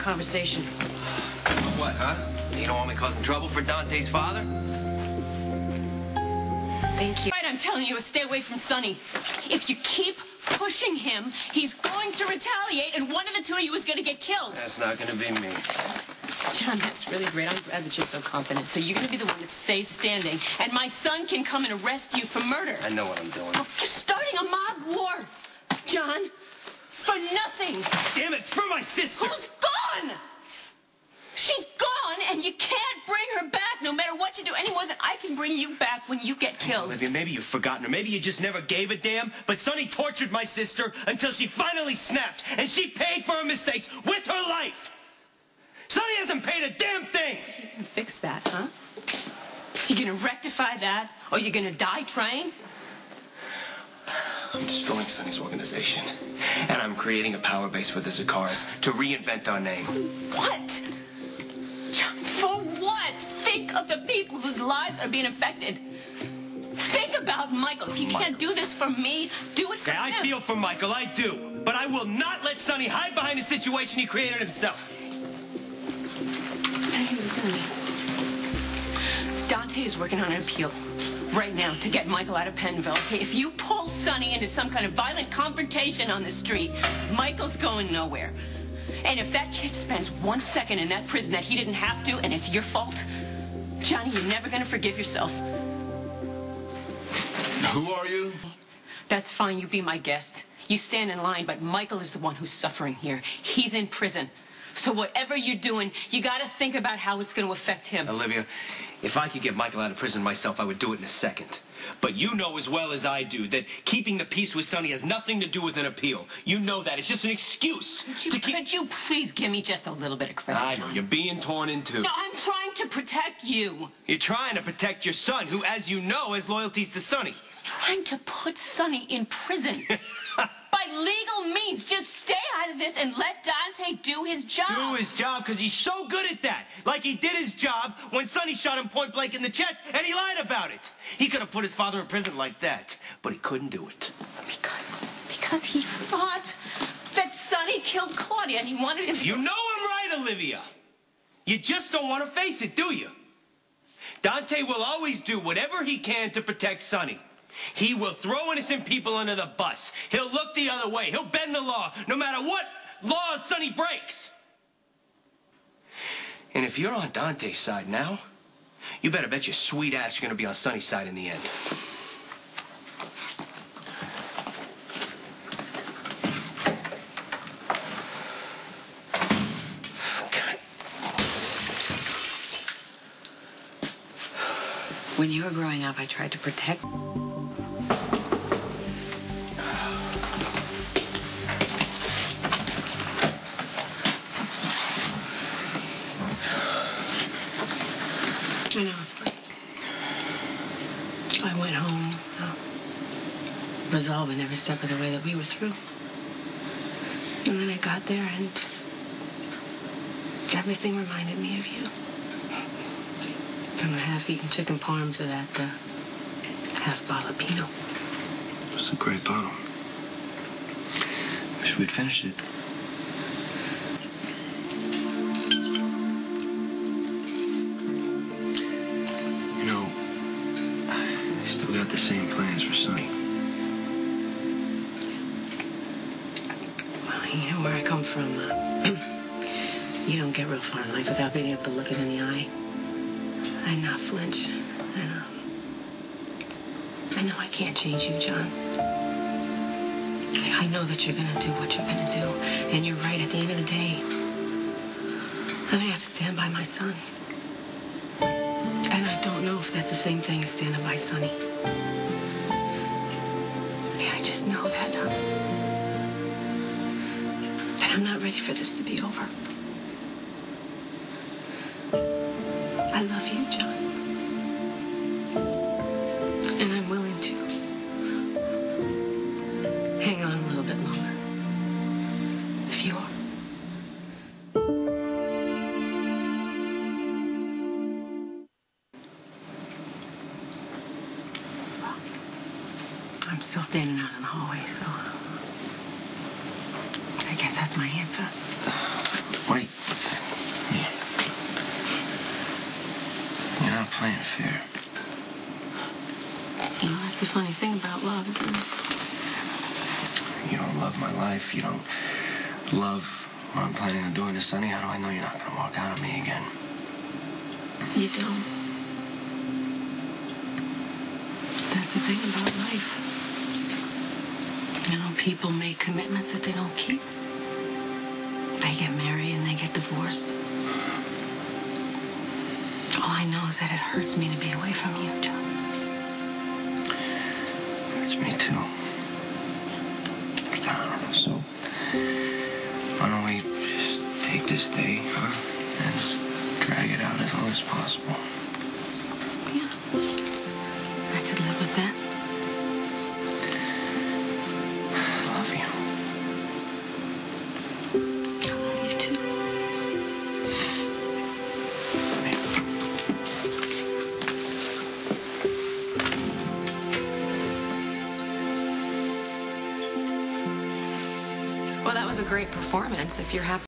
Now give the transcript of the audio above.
conversation. What, huh? You don't want me causing trouble for Dante's father? Thank you. Right, I'm telling you to stay away from Sonny. If you keep pushing him, he's going to retaliate, and one of the two of you is going to get killed. That's not going to be me. John, that's really great. I'm glad that you're so confident. So you're going to be the one that stays standing, and my son can come and arrest you for murder. I know what I'm doing. Oh, you're starting a mob war, John, for nothing. Damn it, it's for my sister. Who's gone? She's gone, and you can't bring her back no matter what you do, any more than I can bring you back when you get killed. Olivia, maybe you've forgotten her. Maybe you just never gave a damn. But Sonny tortured my sister until she finally snapped, and she paid for her mistakes with her life. Sonny hasn't paid a damn thing. So you can fix that, huh? You gonna rectify that, or you gonna die trying? I'm destroying Sonny's organization, and I'm creating a power base for the Zakaras to reinvent our name. What? John, for what? Think of the people whose lives are being affected. Think about Michael. If you can't do this for me, do it for him. I feel for Michael, I do. But I will not let Sonny hide behind a situation he created himself. Hey, listen to me. Dante is working on an appeal right now to get Michael out of Pennville, okay? If you pull Sonny into some kind of violent confrontation on the street, Michael's going nowhere. And if that kid spends 1 second in that prison that he didn't have to, and it's your fault, Johnny, you're never gonna forgive yourself. Who are you? That's fine, you be my guest. You stand in line, but Michael is the one who's suffering here. He's in prison. So whatever you're doing, you gotta think about how it's gonna affect him. Olivia, if I could get Michael out of prison myself, I would do it in a second. But you know as well as I do that keeping the peace with Sonny has nothing to do with an appeal. You know that. It's just an excuse to keep... Could you please give me just a little bit of credit, I know. John? You're being torn in two. No, I'm trying to protect you. You're trying to protect your son, who, as you know, has loyalties to Sonny. He's trying to put Sonny in prison. By legal means. Just stay out of this and let Dante do his job. Do his job because he's so good at that. Like he did his job when Sonny shot him point blank in the chest and he lied about it. He could have put his father in prison like that, but he couldn't do it. Because he thought that Sonny killed Claudia and he wanted him to... You know I'm right, Olivia. You just don't want to face it, do you? Dante will always do whatever he can to protect Sonny. He will throw innocent people under the bus. He'll look the other way. He'll bend the law, no matter what law Sonny breaks. And if you're on Dante's side now, you better bet your sweet ass you're going to be on Sonny's side in the end. When you were growing up, I tried to protect... I know, it's like... I went home, resolving every step of the way that we were through. And then I got there and just... everything reminded me of you. From the half-eaten chicken parm to that half-bottle of Pinot. It was a great bottle. Wish we'd finished it. You know, I still got the same plans for Sonny. Well, you know where I come from. You don't get real far in life without being able to look it in the eye. And not flinch. And, I know I can't change you, John. I know that you're gonna do what you're gonna do. And you're right, at the end of the day, I'm gonna have to stand by my son. And I don't know if that's the same thing as standing by Sonny. Okay, I just know that, that I'm not ready for this to be over. I love you, John. And I'm willing to hang on a little bit longer. If you are. I'm still standing out in the hallway, so I guess that's my answer. Wait. playing fair. Well, that's the funny thing about love, isn't it? You don't love my life. You don't love what I'm planning on doing to Sonny. How do I know you're not going to walk out on me again? You don't. That's the thing about life. You know, people make commitments that they don't keep. They get married and they get divorced. All I know is that it hurts me to be away from you, John. It's me too. So, why don't we just take this day, huh? And drag it out as long as possible. Yeah. I could live with that. I love you. I love you too. Well, that was a great performance. If you're happy.